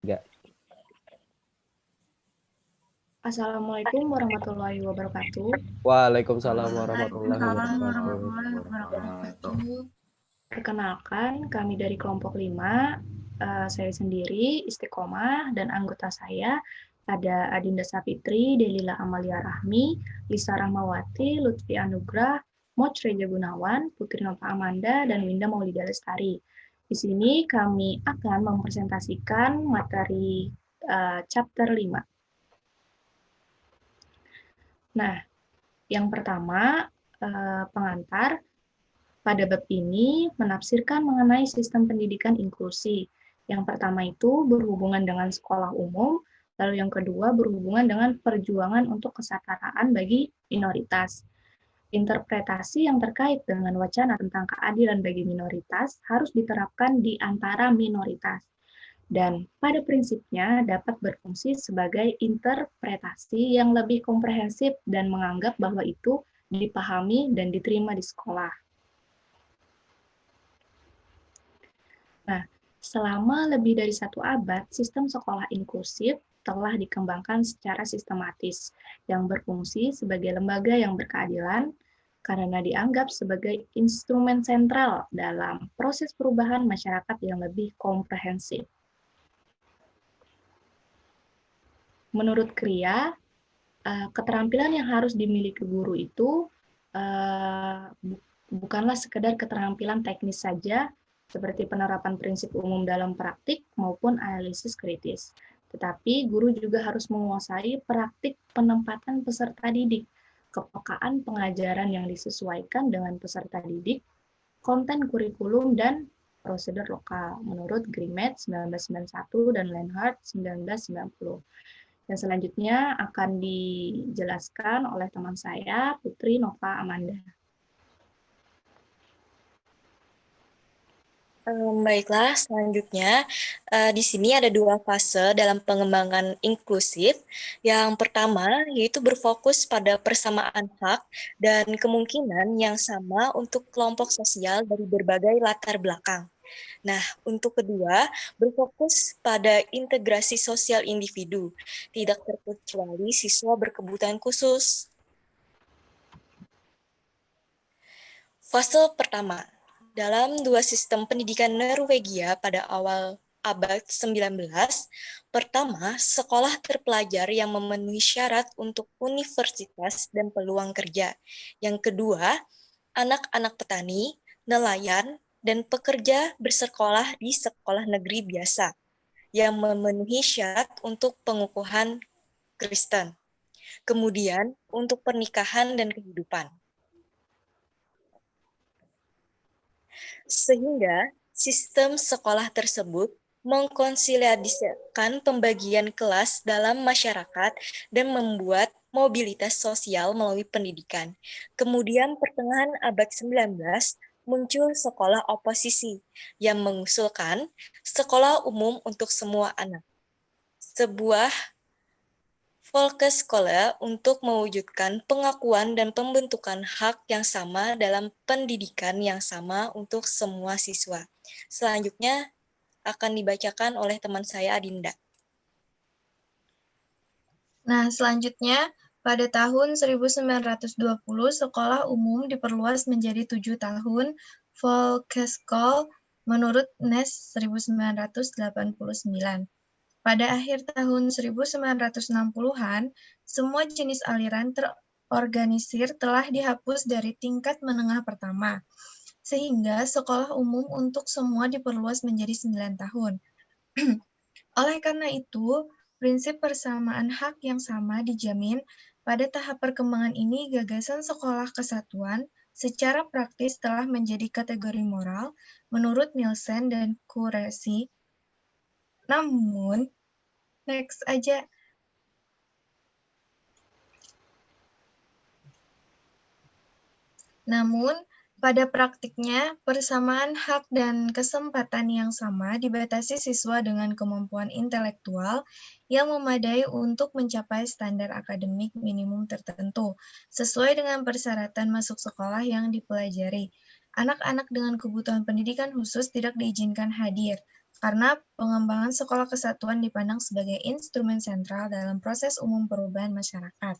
Enggak. Assalamualaikum warahmatullahi wabarakatuh. Waalaikumsalam warahmatullahi Waalaikumsalam wabarakatuh. warahmatullahi wabarakatuh. Perkenalkan, kami dari kelompok 5, saya sendiri, Istiqomah, dan anggota saya ada Adinda Sapitri, Delila Amalia Rahmi, Lisa Rahmawati, Lutfi Anugrah, Moch Reja Gunawan, Putri Nova Amanda, dan Winda Maulida Lestari. Di sini kami akan mempresentasikan materi chapter 5. Nah, yang pertama, pengantar pada bab ini menafsirkan mengenai sistem pendidikan inklusi. Yang pertama itu berhubungan dengan sekolah umum, lalu yang kedua berhubungan dengan perjuangan untuk kesetaraan bagi minoritas. Interpretasi yang terkait dengan wacana tentang keadilan bagi minoritas harus diterapkan di antara minoritas, dan pada prinsipnya dapat berfungsi sebagai interpretasi yang lebih komprehensif dan menganggap bahwa itu dipahami dan diterima di sekolah. Nah, selama lebih dari 1 abad, sistem sekolah inklusif telah dikembangkan secara sistematis, yang berfungsi sebagai lembaga yang berkeadilan, karena dianggap sebagai instrumen sentral dalam proses perubahan masyarakat yang lebih komprehensif. Menurut Kria, keterampilan yang harus dimiliki guru itu bukanlah sekedar keterampilan teknis saja, seperti penerapan prinsip umum dalam praktik maupun analisis kritis. Tetapi guru juga harus menguasai praktik penempatan peserta didik, kepekaan pengajaran yang disesuaikan dengan peserta didik, konten kurikulum, dan prosedur lokal menurut Grimet 1991 dan Lenhart 1990. Dan selanjutnya akan dijelaskan oleh teman saya, Putri Nova Amanda. Baiklah, selanjutnya di sini ada 2 fase dalam pengembangan inklusif. Yang pertama yaitu berfokus pada persamaan hak dan kemungkinan yang sama untuk kelompok sosial dari berbagai latar belakang. Nah, untuk kedua, berfokus pada integrasi sosial individu, tidak terkecuali siswa berkebutuhan khusus. Fase pertama, dalam 2 sistem pendidikan Norwegia pada awal abad 19, pertama, sekolah terpelajar yang memenuhi syarat untuk universitas dan peluang kerja. Yang kedua, anak-anak petani, nelayan, dan pekerja bersekolah di sekolah negeri biasa yang memenuhi syarat untuk pengukuhan Kristen. Kemudian, untuk pernikahan dan kehidupan. Sehingga sistem sekolah tersebut mengkonsoliasikan pembagian kelas dalam masyarakat dan membuat mobilitas sosial melalui pendidikan. Kemudian pertengahan abad 19 muncul sekolah oposisi yang mengusulkan sekolah umum untuk semua anak. Sebuah Folkeskole untuk mewujudkan pengakuan dan pembentukan hak yang sama dalam pendidikan yang sama untuk semua siswa. Selanjutnya akan dibacakan oleh teman saya Adinda. Nah, selanjutnya pada tahun 1920 sekolah umum diperluas menjadi 7 tahun Folkeskole menurut Nes 1989. Pada akhir tahun 1960-an, semua jenis aliran terorganisir telah dihapus dari tingkat menengah pertama, sehingga sekolah umum untuk semua diperluas menjadi 9 tahun. Oleh karena itu, prinsip persamaan hak yang sama dijamin. Pada tahap perkembangan ini, gagasan sekolah kesatuan secara praktis telah menjadi kategori moral menurut Nielsen dan Kuresi. Namun, next aja. Namun, pada praktiknya, persamaan hak dan kesempatan yang sama dibatasi siswa dengan kemampuan intelektual yang memadai untuk mencapai standar akademik minimum tertentu, sesuai dengan persyaratan masuk sekolah yang dipelajari. Anak-anak dengan kebutuhan pendidikan khusus tidak diizinkan hadir, karena pengembangan sekolah kesatuan dipandang sebagai instrumen sentral dalam proses umum perubahan masyarakat.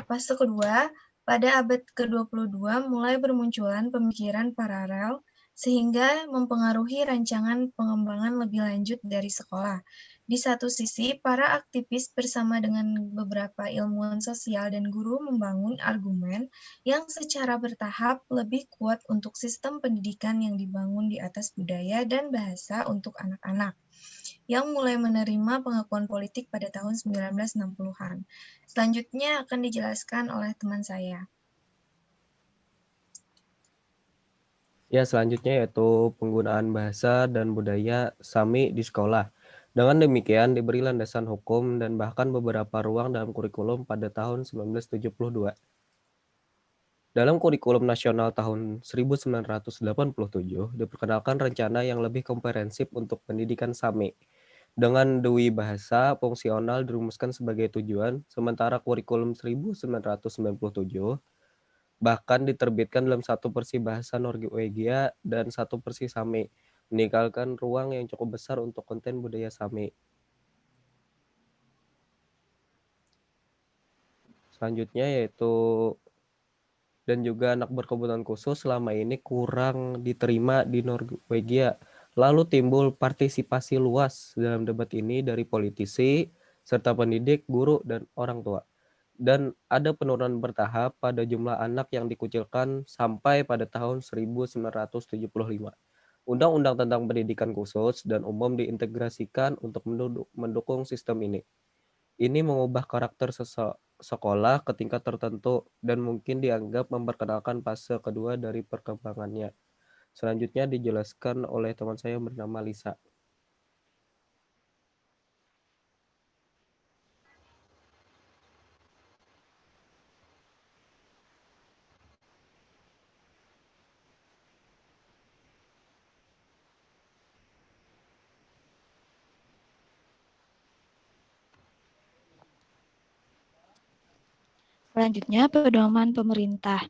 Fase kedua, pada abad ke-22 mulai bermunculan pemikiran paralel sehingga mempengaruhi rancangan pengembangan lebih lanjut dari sekolah. Di satu sisi, para aktivis bersama dengan beberapa ilmuwan sosial dan guru membangun argumen yang secara bertahap lebih kuat untuk sistem pendidikan yang dibangun di atas budaya dan bahasa untuk anak-anak, yang mulai menerima pengakuan politik pada tahun 1960-an. Selanjutnya akan dijelaskan oleh teman saya. Ya, selanjutnya yaitu penggunaan bahasa dan budaya Sami di sekolah. Dengan demikian, diberi landasan hukum dan bahkan beberapa ruang dalam kurikulum pada tahun 1972. Dalam kurikulum nasional tahun 1987, diperkenalkan rencana yang lebih komprehensif untuk pendidikan Sami. Dengan dui bahasa fungsional dirumuskan sebagai tujuan, sementara kurikulum 1997 bahkan diterbitkan dalam satu versi bahasa Norwegia dan satu versi Sami, meninggalkan ruang yang cukup besar untuk konten budaya Sami. Selanjutnya yaitu dan juga anak berkebutuhan khusus selama ini kurang diterima di Norwegia. Lalu timbul partisipasi luas dalam debat ini dari politisi, serta pendidik, guru, dan orang tua. Dan ada penurunan bertahap pada jumlah anak yang dikucilkan sampai pada tahun 1975. Undang-undang tentang pendidikan khusus dan umum diintegrasikan untuk mendukung sistem ini. Ini mengubah karakter sekolah ke tingkat tertentu dan mungkin dianggap memperkenalkan fase kedua dari perkembangannya. Selanjutnya dijelaskan oleh teman saya yang bernama Lisa. Selanjutnya, pedoman pemerintah.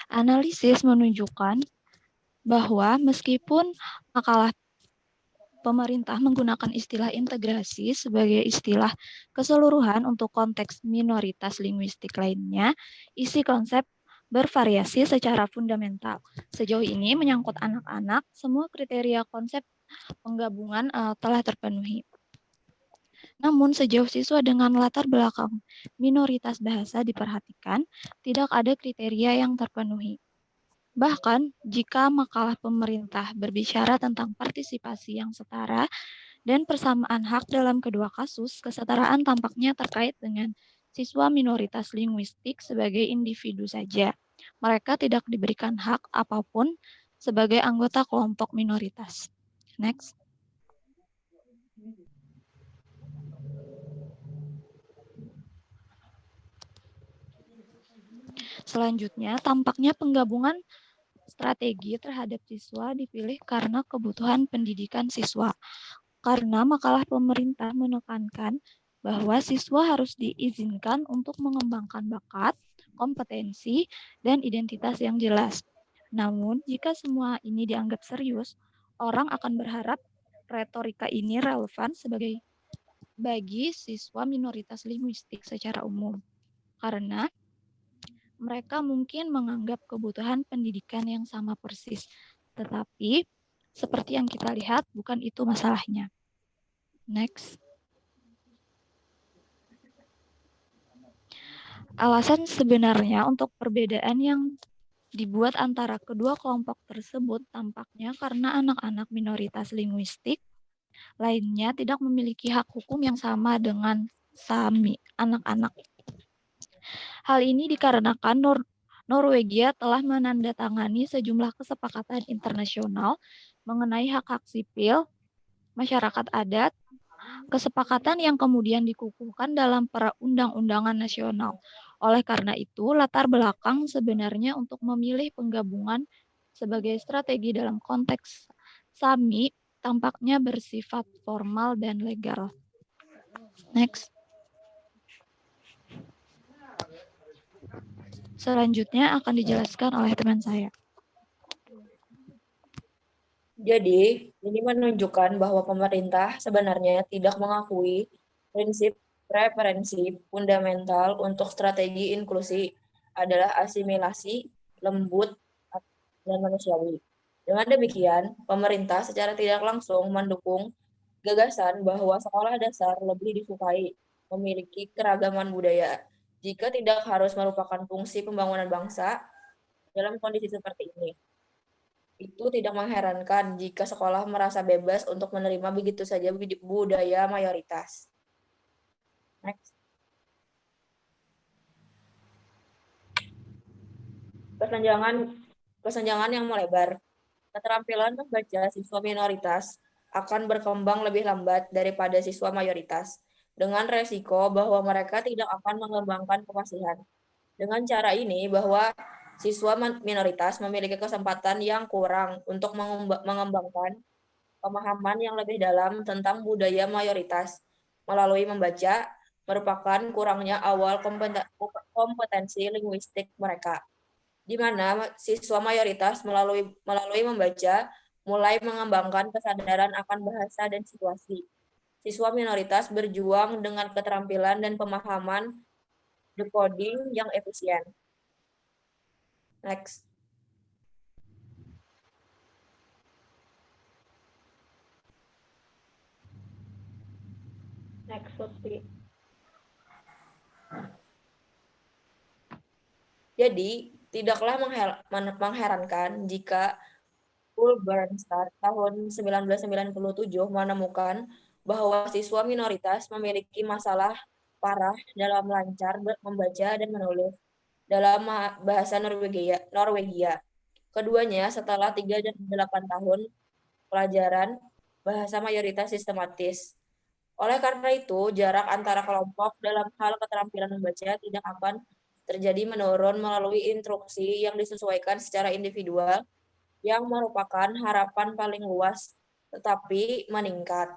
Analisis menunjukkan bahwa meskipun makalah pemerintah menggunakan istilah integrasi sebagai istilah keseluruhan untuk konteks minoritas linguistik lainnya, isi konsep bervariasi secara fundamental. Sejauh ini menyangkut anak-anak, semua kriteria konsep penggabungan telah terpenuhi. Namun sejauh siswa dengan latar belakang minoritas bahasa diperhatikan, tidak ada kriteria yang terpenuhi. Bahkan jika makalah pemerintah berbicara tentang partisipasi yang setara dan persamaan hak dalam kedua kasus, kesetaraan tampaknya terkait dengan siswa minoritas linguistik sebagai individu saja. Mereka tidak diberikan hak apapun sebagai anggota kelompok minoritas. Next. Selanjutnya, tampaknya penggabungan strategi terhadap siswa dipilih karena kebutuhan pendidikan siswa. Karena makalah pemerintah menekankan bahwa siswa harus diizinkan untuk mengembangkan bakat, kompetensi, dan identitas yang jelas. Namun, jika semua ini dianggap serius, orang akan berharap retorika ini relevan bagi siswa minoritas linguistik secara umum. Karena mereka mungkin menganggap kebutuhan pendidikan yang sama persis. Tetapi, seperti yang kita lihat, bukan itu masalahnya. Next. Alasan sebenarnya untuk perbedaan yang dibuat antara kedua kelompok tersebut tampaknya karena anak-anak minoritas linguistik lainnya tidak memiliki hak hukum yang sama dengan Sami, anak-anak. Hal ini dikarenakan Norwegia telah menandatangani sejumlah kesepakatan internasional mengenai hak-hak sipil, masyarakat adat, kesepakatan yang kemudian dikukuhkan dalam perundang-undangan nasional. Oleh karena itu, latar belakang sebenarnya untuk memilih penggabungan sebagai strategi dalam konteks Sami tampaknya bersifat formal dan legal. Next. Selanjutnya akan dijelaskan oleh teman saya. Jadi, ini menunjukkan bahwa pemerintah sebenarnya tidak mengakui prinsip preferensi fundamental untuk strategi inklusi adalah asimilasi, lembut, dan manusiawi. Dengan demikian, pemerintah secara tidak langsung mendukung gagasan bahwa sekolah dasar lebih disukai memiliki keragaman budaya jika tidak harus merupakan fungsi pembangunan bangsa dalam kondisi seperti ini. Itu tidak mengherankan jika sekolah merasa bebas untuk menerima begitu saja budaya mayoritas. Next. Kesenjangan yang melebar. Keterampilan membaca siswa minoritas akan berkembang lebih lambat daripada siswa mayoritas, dengan resiko bahwa mereka tidak akan mengembangkan kefasihan. Dengan cara ini, bahwa siswa minoritas memiliki kesempatan yang kurang untuk mengembangkan pemahaman yang lebih dalam tentang budaya mayoritas melalui membaca merupakan kurangnya awal kompetensi linguistik mereka, di mana siswa mayoritas melalui membaca mulai mengembangkan kesadaran akan bahasa dan situasi. Siswa minoritas berjuang dengan keterampilan dan pemahaman decoding yang efisien. Next. Next, Lutfi. Jadi, tidaklah mengherankan jika Bernstein tahun 1997 menemukan bahwa siswa minoritas memiliki masalah parah dalam lancar membaca dan menulis dalam bahasa Norwegia. Keduanya setelah 3 dan 8 tahun pelajaran bahasa mayoritas sistematis. Oleh karena itu, jarak antara kelompok dalam hal keterampilan membaca tidak akan terjadi menurun melalui instruksi yang disesuaikan secara individual, yang merupakan harapan paling luas, tetapi meningkat.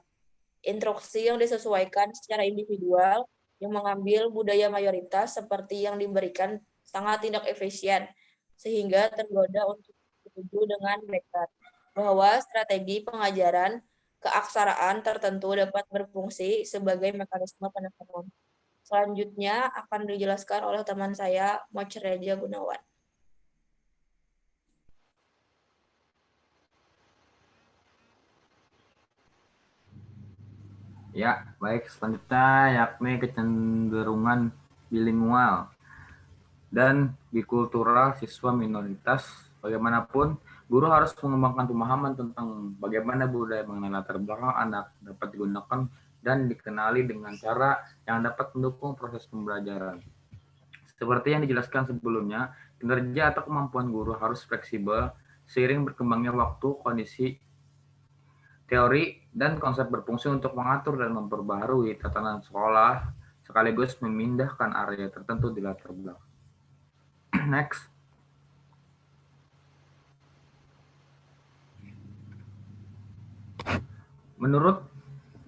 Instruksi yang disesuaikan secara individual yang mengambil budaya mayoritas seperti yang diberikan sangat tidak efisien, sehingga tergoda untuk setuju dengan Becker bahwa strategi pengajaran keaksaraan tertentu dapat berfungsi sebagai mekanisme penekanan. Selanjutnya akan dijelaskan oleh teman saya, Mochreja Gunawan. Ya, baik. Selanjutnya yakni kecenderungan bilingual dan bikultural siswa minoritas. Bagaimanapun, guru harus mengembangkan pemahaman tentang bagaimana budaya mengenai latar belakang anak dapat digunakan dan dikenali dengan cara yang dapat mendukung proses pembelajaran. Seperti yang dijelaskan sebelumnya, kinerja atau kemampuan guru harus fleksibel seiring berkembangnya waktu, kondisi, teori, dan konsep berfungsi untuk mengatur dan memperbaharui tatanan sekolah sekaligus memindahkan area tertentu di latar belakang. Next. Menurut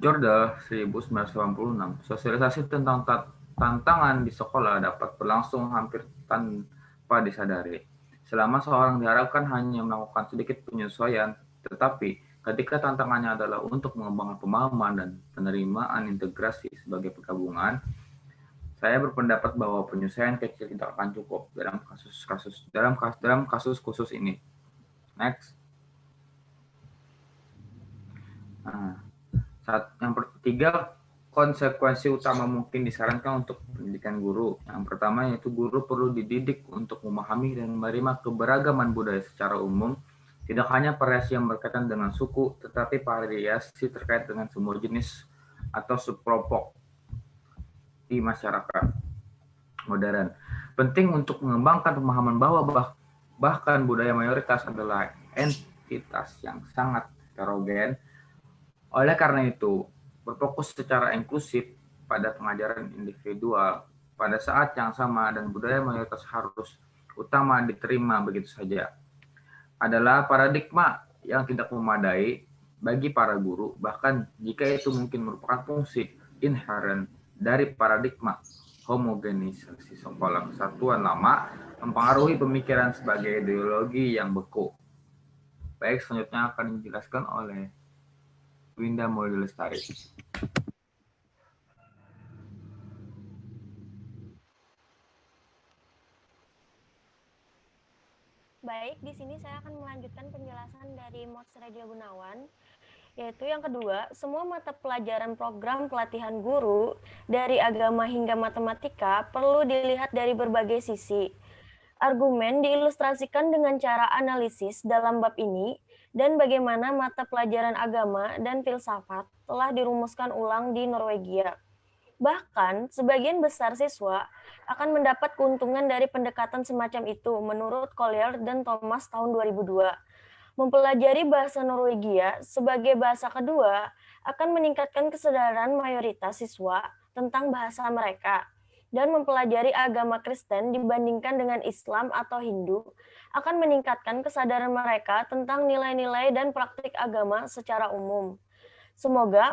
Jordal 1986, sosialisasi tentang tantangan di sekolah dapat berlangsung hampir tanpa disadari. Selama seorang diharapkan hanya melakukan sedikit penyesuaian, tetapi ketika tantangannya adalah untuk mengembangkan pemahaman dan penerimaan integrasi sebagai penggabungan, saya berpendapat bahwa penyesuaian kecil tidak akan cukup dalam kasus khusus ini. Next. Nah, yang ketiga, konsekuensi utama mungkin disarankan untuk pendidikan guru. Yang pertama yaitu guru perlu dididik untuk memahami dan menerima keberagaman budaya secara umum, tidak hanya variasi yang berkaitan dengan suku, tetapi variasi terkait dengan semua jenis atau subkelompok di masyarakat modern. Penting untuk mengembangkan pemahaman bahwa bahkan budaya mayoritas adalah entitas yang sangat heterogen. Oleh karena itu, berfokus secara inklusif pada pengajaran individual pada saat yang sama dan budaya mayoritas harus utama diterima begitu saja adalah paradigma yang tidak memadai bagi para guru, bahkan jika itu mungkin merupakan fungsi inherent dari paradigma homogenisasi sekolah kesatuan lama mempengaruhi pemikiran sebagai ideologi yang beku. Baik, selanjutnya akan dijelaskan oleh Winda Maulida Lestari. Baik, di sini saya akan melanjutkan penjelasan dari Mods Radio Gunawan, yaitu yang kedua, semua mata pelajaran program pelatihan guru dari agama hingga matematika perlu dilihat dari berbagai sisi. Argumen diilustrasikan dengan cara analisis dalam bab ini dan bagaimana mata pelajaran agama dan filsafat telah dirumuskan ulang di Norwegia. Bahkan, sebagian besar siswa akan mendapat keuntungan dari pendekatan semacam itu, menurut Collier dan Thomas tahun 2002. Mempelajari bahasa Norwegia sebagai bahasa kedua akan meningkatkan kesadaran mayoritas siswa tentang bahasa mereka, dan mempelajari agama Kristen dibandingkan dengan Islam atau Hindu akan meningkatkan kesadaran mereka tentang nilai-nilai dan praktik agama secara umum. Semoga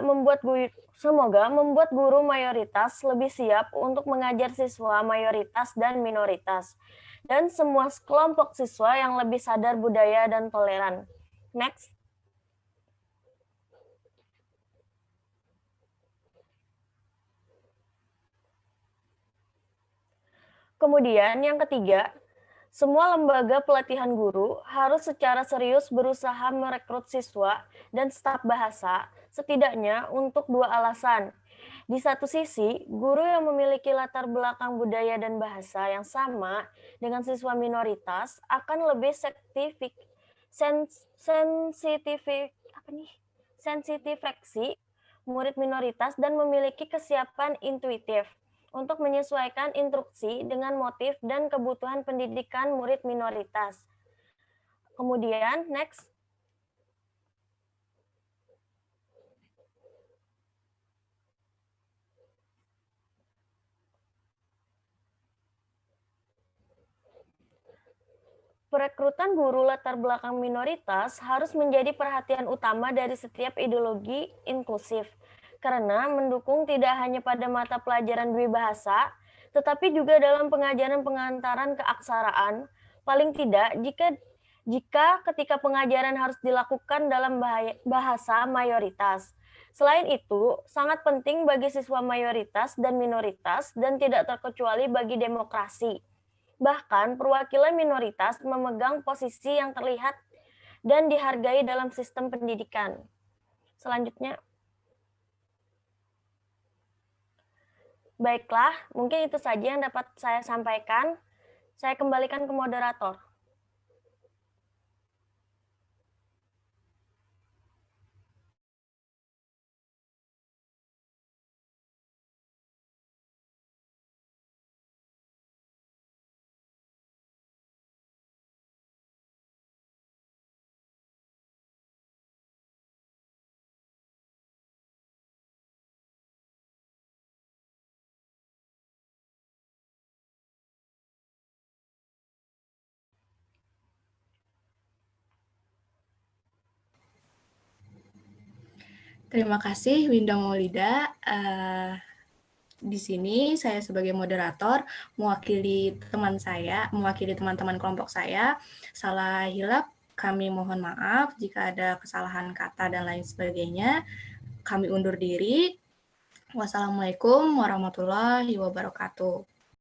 membuat guru mayoritas lebih siap untuk mengajar siswa mayoritas dan minoritas, dan semua kelompok siswa yang lebih sadar budaya dan toleran. Next. Kemudian yang ketiga, semua lembaga pelatihan guru harus secara serius berusaha merekrut siswa dan staf bahasa, setidaknya untuk dua alasan. Di satu sisi, guru yang memiliki latar belakang budaya dan bahasa yang sama dengan siswa minoritas akan lebih sensitifreksi murid minoritas dan memiliki kesiapan intuitif untuk menyesuaikan instruksi dengan motif dan kebutuhan pendidikan murid minoritas. Kemudian, next. Perekrutan guru latar belakang minoritas harus menjadi perhatian utama dari setiap ideologi inklusif, karena mendukung tidak hanya pada mata pelajaran dwibahasa, tetapi juga dalam pengajaran pengantaran keaksaraan, paling tidak jika ketika pengajaran harus dilakukan dalam bahasa mayoritas. Selain itu, sangat penting bagi siswa mayoritas dan minoritas dan tidak terkecuali bagi demokrasi. Bahkan, perwakilan minoritas memegang posisi yang terlihat dan dihargai dalam sistem pendidikan. Selanjutnya. Baiklah, mungkin itu saja yang dapat saya sampaikan. Saya kembalikan ke moderator. Terima kasih Winda Maulida. Di sini saya sebagai moderator mewakili teman-teman kelompok saya. Salah hilap, kami mohon maaf jika ada kesalahan kata dan lain sebagainya. Kami undur diri. Wassalamualaikum warahmatullahi wabarakatuh.